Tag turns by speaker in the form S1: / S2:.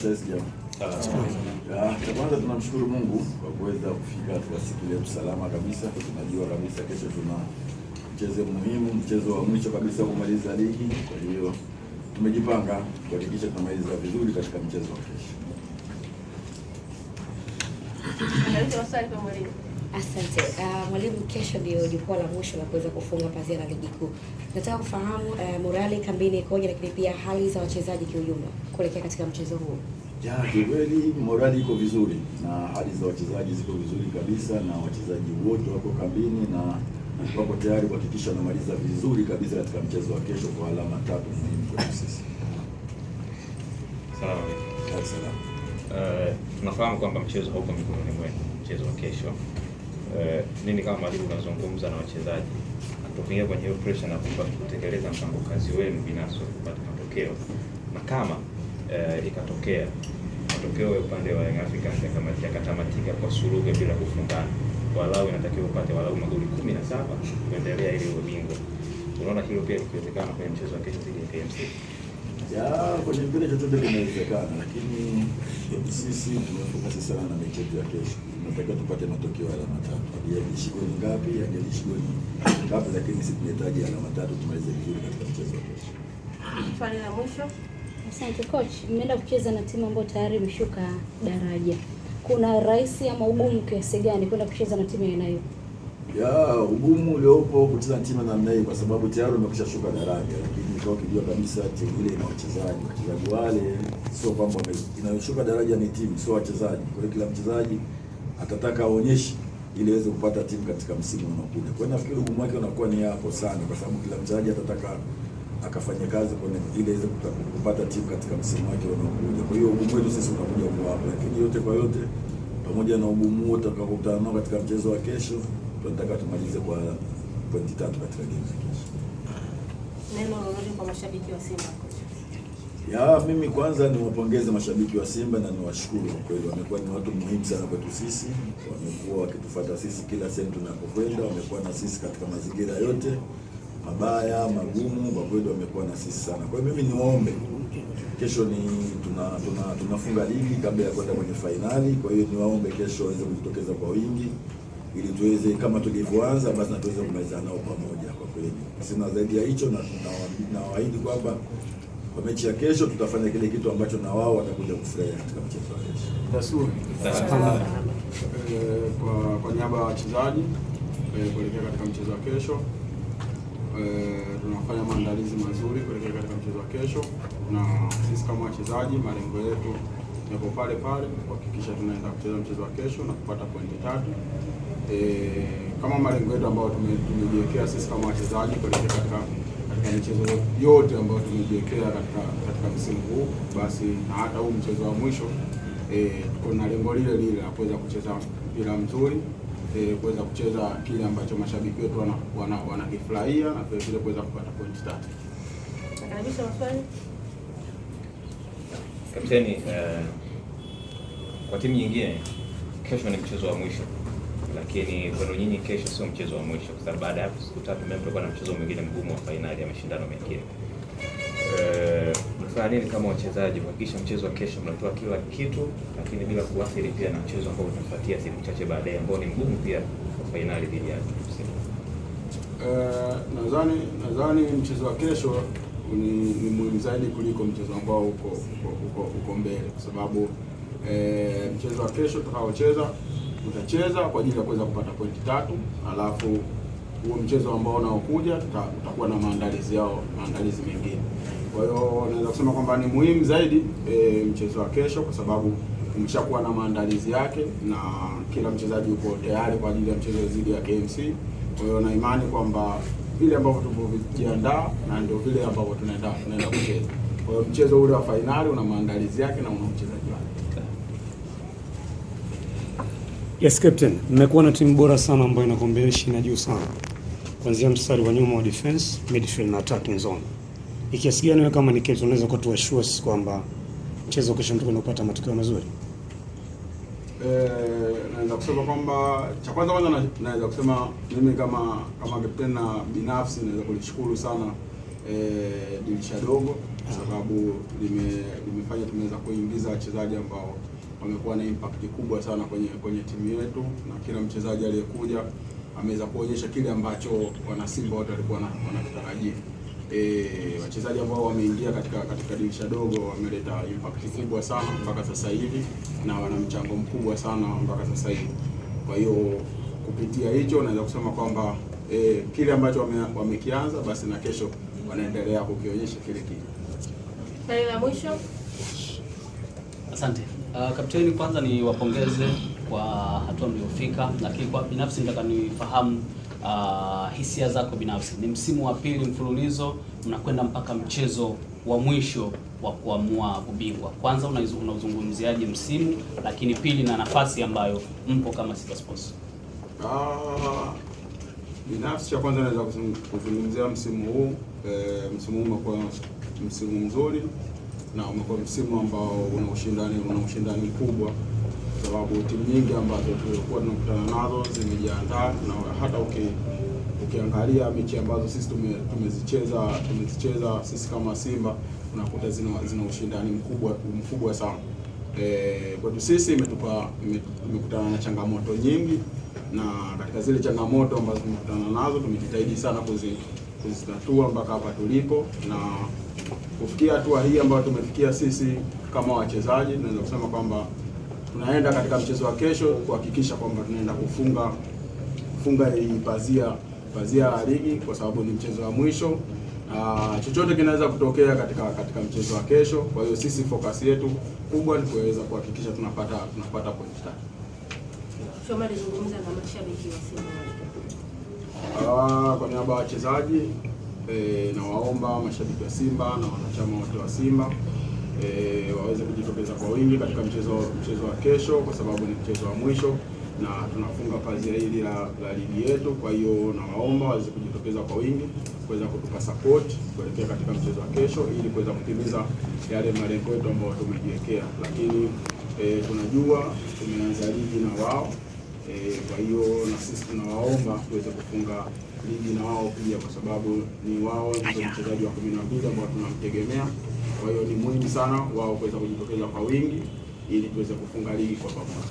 S1: Cha kwanza tunamshukuru Mungu kwa kuweza kufika katika siku ile salama kabisa. Tunajua kabisa kesho tuna mchezo muhimu, mchezo wa mwisho kabisa kumaliza ligi. Kwa hiyo tumejipanga kuhakikisha tunamaliza vizuri katika mchezo wa kesho.
S2: Asante. Mwalimu, kesho ndio jukwaa la mwisho la kuweza kufunga pazia la ligi kuu. Nataka kufahamu morali kambini ikoje, lakini pia hali za wachezaji kiujumla kuelekea katika mchezo huu.
S1: Kweli morali iko vizuri na hali za wachezaji ziko vizuri kabisa, na wachezaji wote wako kambini na wako tayari kuhakikisha wanamaliza vizuri kabisa katika mchezo wa kesho kwa alama 3 muhimu kwa sisi.
S3: Sawa. Tunafahamu kwamba mchezo hauko mikononi mwenu, mchezo wa kesho. Nini kama mwalimu unazungumza na wachezaji kutokuingia kwenye hiyo pressure na kutekeleza mpango kazi wenu binafsi kupata matokeo, na kama ikatokea matokeo ya upande wa Young Africans yakatamatika kwa suluhu bila kufungana, walau inatakiwa upate walau magoli 17 kuendelea ili uwe bingwa. Unaona hilo pia likiwezekana kwenye mchezo wa kesho dhidi ya KMC?
S1: Kwenye mpira chochote kinawezekana, lakini sisi tumefocus sana na mechi ya kesho. Tunataka tupate matokeo ya alama 3. Hajalishi goli ngapi, hajalishi goli ngapi, lakini sisi tunahitaji alama 3 tumalize vizuri katika mchezo wa kesho.
S4: Swali la mwisho.
S5: Asante coach, mmeenda kucheza na timu ambayo tayari imeshuka daraja. Kuna rahisi ama ugumu kiasi gani kwenda kucheza na timu ya aina hiyo?
S1: Ugumu uliopo kucheza na timu namna hii kwa sababu tayari umekwisha shuka daraja, lakini kwa kijua kabisa timu ile ina wachezaji wale, sio kwamba inayoshuka daraja ni timu, sio wachezaji. Kwa hiyo kila mchezaji atataka aonyeshe ili aweze kupata timu katika msimu unaokuja. Kwa hiyo nafikiri ugumu wake unakuwa ni hapo sana, kwa sababu kila mchezaji atataka akafanya kazi kwenye ile aweze kupata timu katika msimu wake unaokuja. Kwa hiyo ugumu wetu sisi unakuja kwa hapo, lakini yote kwa yote, pamoja na ugumu wote tutakapokutana nao katika mchezo wa kesho, tunataka tumalize kwa pointi 3 katika game ya kesho.
S4: Neno lolote kwa mashabiki wa Simba?
S1: Mimi kwanza niwapongeze mashabiki wa Simba na niwashukuru kwa kweli, wamekuwa ni watu muhimu sana kwetu sisi. Wamekuwa wakitufuata sisi kila sehemu tunapokwenda, wamekuwa na sisi katika mazingira yote mabaya magumu, kwa kweli wamekuwa na sisi sana. Kwa hiyo mimi niwaombe, kesho ni tunafunga ligi kabla ya kwenda kwenye fainali. Kwa hiyo niwaombe kesho waweze kujitokeza kwa wingi ili tuweze kama tulivyoanza basi na tuweze kumalizana nao pamoja. Kwa kweli sina zaidi ya hicho, na nawaahidi kwamba kwa mechi ya kesho tutafanya kile kitu ambacho na wao watakuja kufurahia katika mchezo wa kesho.
S6: Kwa niaba ya wachezaji kuelekea katika mchezo wa kesho, tunafanya maandalizi mazuri kuelekea katika mchezo wa kesho, na sisi kama wachezaji malengo yetu yako pale kuhakikisha tunaenda kucheza mchezo wa kesho na kupata pointi 3. Kama malengo yetu ambayo tumejiwekea sisi kama wachezaji kuelekea katika michezo yote ambayo tumejiwekea katika msimu huu, basi na hata huu mchezo wa mwisho tuko na lengo lile la kuweza kucheza mpira mzuri, kuweza kucheza kile ambacho mashabiki wetu wanakifurahia na vile kuweza kupata pointi 3.
S4: Nakaribisha maswali.
S3: Kapteni, kwa timu nyingine kesho ni mchezo wa mwisho, lakini kwa nyinyi kesho sio mchezo wa mwisho, kwa sababu baada ya siku 3 mtakuwa na mchezo mwingine mgumu wa fainali ya mashindano mengine. Mnafanya nini kama wachezaji kuhakikisha mchezo wa kesho mnatoa kila kitu, lakini bila kuathiri pia na mchezo ambao utafuatia siku chache baadaye ambao ni mgumu pia wa fainali dhidi ya Simba?
S6: Nadhani mchezo wa kesho ni muhimu zaidi kuliko mchezo ambao uko mbele, kwa sababu mchezo wa kesho tutacheza kwa ajili ya kuweza kupata pointi 3, alafu huo mchezo ambao unaokuja tutakuwa na maandalizi mengine. Kwa hiyo naweza kusema kwamba ni muhimu zaidi mchezo wa kesho, kwa sababu tumeshakuwa na maandalizi yake na kila mchezaji yuko tayari kwa ajili ya mchezo dhidi ya KMC. Kwa hiyo na imani kwamba vile ambavyo tumejiandaa na ndio vile ambavyo tunaenda kucheza. Kwa hiyo mchezo ule wa fainali una maandalizi yake na una mchezaji wake.
S7: Yes captain, mmekuwa na timu bora sana ambayo ina combination ya juu sana, kuanzia mstari wa nyuma wa defense, midfield na attacking zone. Ikiasi gani wewe kama ni captain unaweza kutoa assurance kwamba mchezo kesho mtu anapata matokeo mazuri?
S6: Naweza kusema kwamba cha kwanza naweza kusema mimi kama captain na binafsi naweza kulishukuru sana dirisha dogo kwa sababu limefanya tumeweza kuingiza wachezaji ambao wamekuwa na impact kubwa sana kwenye timu yetu, na kila mchezaji aliyekuja ameweza kuonyesha kile ambacho wana Simba wote walikuwa wanakitarajia. Wachezaji ambao wameingia katika dirisha dogo wameleta impact kubwa sana mpaka sasa hivi na wana mchango mkubwa sana mpaka sasa hivi. Kwa hiyo kupitia hicho naweza kusema kwamba kile ambacho wamekianza basi na kesho wanaendelea kukionyesha kile kile.
S4: Swali la mwisho.
S8: Asante. Kapteni, kwanza ni wapongeze kwa hatua mliofika, lakini kwa binafsi nataka nifahamu hisia zako binafsi. Ni msimu wa pili mfululizo mnakwenda mpaka mchezo wa mwisho wa kuamua ubingwa. Kwanza unauzungumziaje msimu, lakini pili na nafasi ambayo mpo kama Simba Sports?
S6: Binafsi cha kwanza naweza kuzungumzia msimu huu. Msimu huu umekuwa msimu mzuri na umekuwa msimu ambao una ushindani mkubwa, kwa sababu timu nyingi ambazo tulikuwa tunakutana nazo zimejiandaa, na hata ukiangalia mechi ambazo sisi tumezicheza sisi kama Simba unakuta zina ushindani mkubwa sana. Kwetu sisi tumekutana na changamoto nyingi, na katika zile changamoto ambazo tumekutana nazo tumejitahidi sana kuzitatua mpaka hapa tulipo, na kufikia hatua hii ambayo tumefikia sisi kama wachezaji, tunaweza kusema kwamba tunaenda katika mchezo wa kesho kuhakikisha kwamba tunaenda kufunga hii pazia ya ligi, kwa sababu ni mchezo wa mwisho. Chochote kinaweza kutokea katika mchezo wa kesho. Kwa hiyo sisi focus yetu kubwa ni kuweza kuhakikisha tunapata point 3.
S4: Shomari, zungumza na mashabiki wa Simba.
S6: Kwa niaba ya wachezaji na waomba mashabiki wa Simba na wanachama wote wa Simba waweze kujitokeza kwa wingi katika mchezo wa kesho, kwa sababu ni mchezo wa mwisho na tunafunga pazia hili la ligi yetu. Kwa hiyo nawaomba waweze kujitokeza kwa wingi kuweza kutupa support kuelekea katika mchezo wa kesho, ili kuweza kutimiza yale malengo yetu ambayo tumejiwekea. Lakini tunajua tumeanza ligi na wao, kwa hiyo na sisi tunawaomba tuweze kufunga ligi na wao pia, kwa sababu ni wao ndio mchezaji wa 12 ambao tunamtegemea. Kwa hiyo ni muhimu sana wao kuweza kujitokeza kwa wingi ili tuweze kufunga ligi kwa pamoja.